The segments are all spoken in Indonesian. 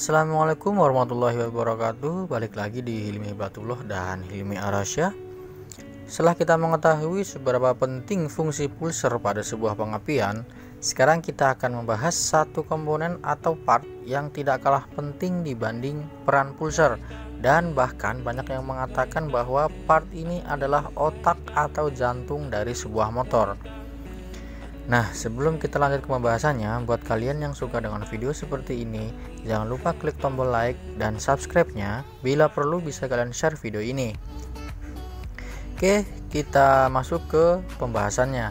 Assalamualaikum warahmatullahi wabarakatuh. Balik lagi di Hilmi Hibatullah dan Hilmi Arasya. Setelah kita mengetahui seberapa penting fungsi pulser pada sebuah pengapian, sekarang kita akan membahas satu komponen atau part yang tidak kalah penting dibanding peran pulser, dan bahkan banyak yang mengatakan bahwa part ini adalah otak atau jantung dari sebuah motor. Nah, sebelum kita lanjut ke pembahasannya, buat kalian yang suka dengan video seperti ini, jangan lupa klik tombol like dan subscribe-nya. Bila perlu bisa kalian share video ini. Oke, kita masuk ke pembahasannya.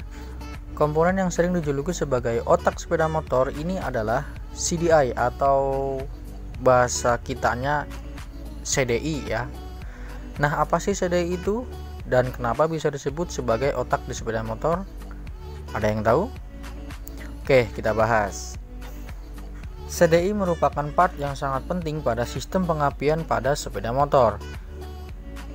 Komponen yang sering dijuluki sebagai otak sepeda motor ini adalah CDI atau bahasa kitanya CDI ya. Nah, apa sih CDI itu dan kenapa bisa disebut sebagai otak di sepeda motor? Ada yang tahu? Oke, kita bahas. CDI merupakan part yang sangat penting pada sistem pengapian pada sepeda motor.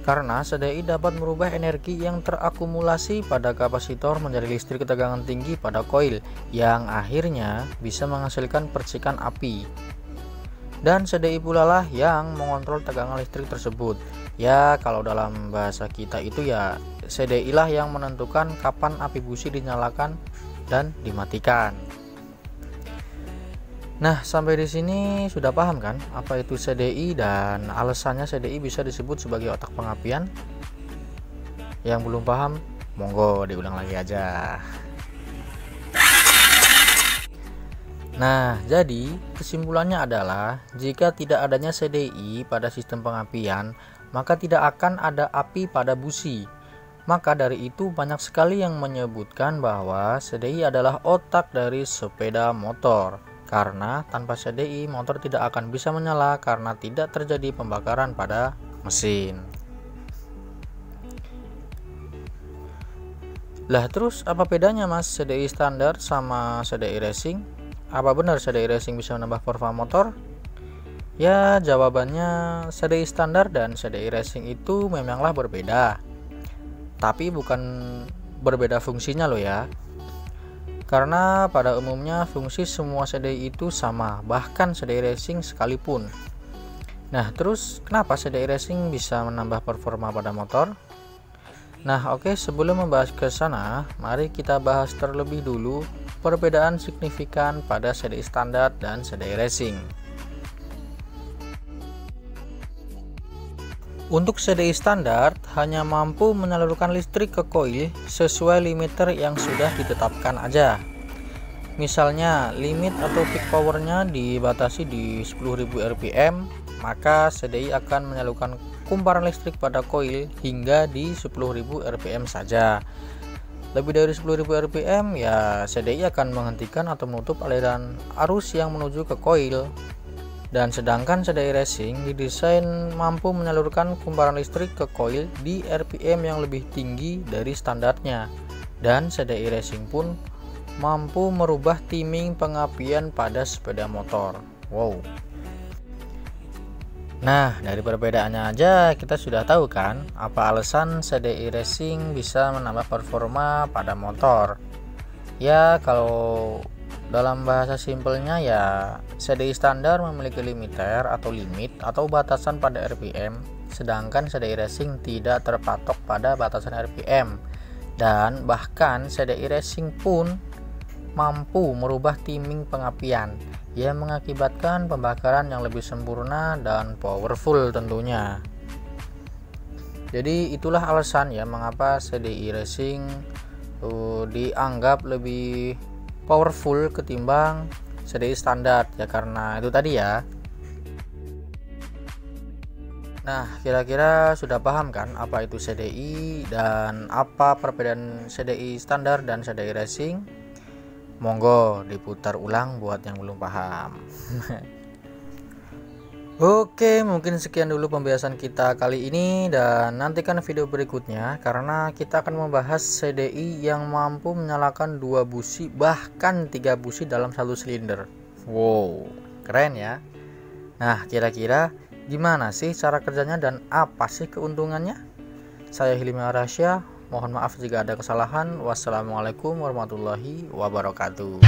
Karena CDI dapat merubah energi yang terakumulasi pada kapasitor menjadi listrik ketegangan tinggi pada koil, yang akhirnya bisa menghasilkan percikan api. Dan CDI pula lah yang mengontrol tegangan listrik tersebut. Ya, kalau dalam bahasa kita itu ya CDI lah yang menentukan kapan api busi dinyalakan dan dimatikan. Nah, sampai di sini sudah paham kan apa itu CDI dan alasannya CDI bisa disebut sebagai otak pengapian? Yang belum paham, monggo diulang lagi aja. Nah, jadi kesimpulannya adalah jika tidak adanya CDI pada sistem pengapian, maka tidak akan ada api pada busi. Maka dari itu banyak sekali yang menyebutkan bahwa CDI adalah otak dari sepeda motor. Karena tanpa CDI motor tidak akan bisa menyala karena tidak terjadi pembakaran pada mesin. Lah terus apa bedanya mas CDI standar sama CDI racing? Apa benar CDI racing bisa menambah performa motor? Ya, jawabannya CDI standar dan CDI racing itu memanglah berbeda. Tapi bukan berbeda fungsinya loh ya. Karena pada umumnya fungsi semua CDI itu sama, bahkan CDI racing sekalipun. Nah, terus kenapa CDI racing bisa menambah performa pada motor? Nah, oke, sebelum membahas ke sana, mari kita bahas terlebih dulu perbedaan signifikan pada CDI standar dan CDI racing. Untuk CDI standar hanya mampu menyalurkan listrik ke koil sesuai limiter yang sudah ditetapkan aja. Misalnya limit atau peak powernya dibatasi di 10.000 rpm, maka CDI akan menyalurkan kumparan listrik pada koil hingga di 10.000 rpm saja. Lebih dari 10.000 rpm ya CDI akan menghentikan atau menutup aliran arus yang menuju ke koil. Dan sedangkan CDI racing didesain mampu menyalurkan kumparan listrik ke koil di RPM yang lebih tinggi dari standarnya. Dan CDI racing pun mampu merubah timing pengapian pada sepeda motor. Wow. Nah, dari perbedaannya aja kita sudah tahu kan apa alasan CDI racing bisa menambah performa pada motor. Ya, kalau dalam bahasa simpelnya ya CDI standar memiliki limiter atau limit atau batasan pada RPM, sedangkan CDI racing tidak terpatok pada batasan RPM. Dan bahkan CDI racing pun mampu merubah timing pengapian yang mengakibatkan pembakaran yang lebih sempurna dan powerful tentunya. Jadi itulah alasan ya mengapa CDI racing dianggap lebih powerful ketimbang CDI standar ya, karena itu tadi ya. Nah, kira-kira sudah paham kan apa itu CDI dan apa perbedaan CDI standar dan CDI racing? Monggo diputar ulang buat yang belum paham. Oke, mungkin sekian dulu pembahasan kita kali ini dan nantikan video berikutnya karena kita akan membahas CDI yang mampu menyalakan 2 busi bahkan 3 busi dalam satu silinder. Wow, keren ya. Nah, kira-kira gimana sih cara kerjanya dan apa sih keuntungannya? Saya Hilmi Arasya, mohon maaf jika ada kesalahan. Wassalamualaikum warahmatullahi wabarakatuh.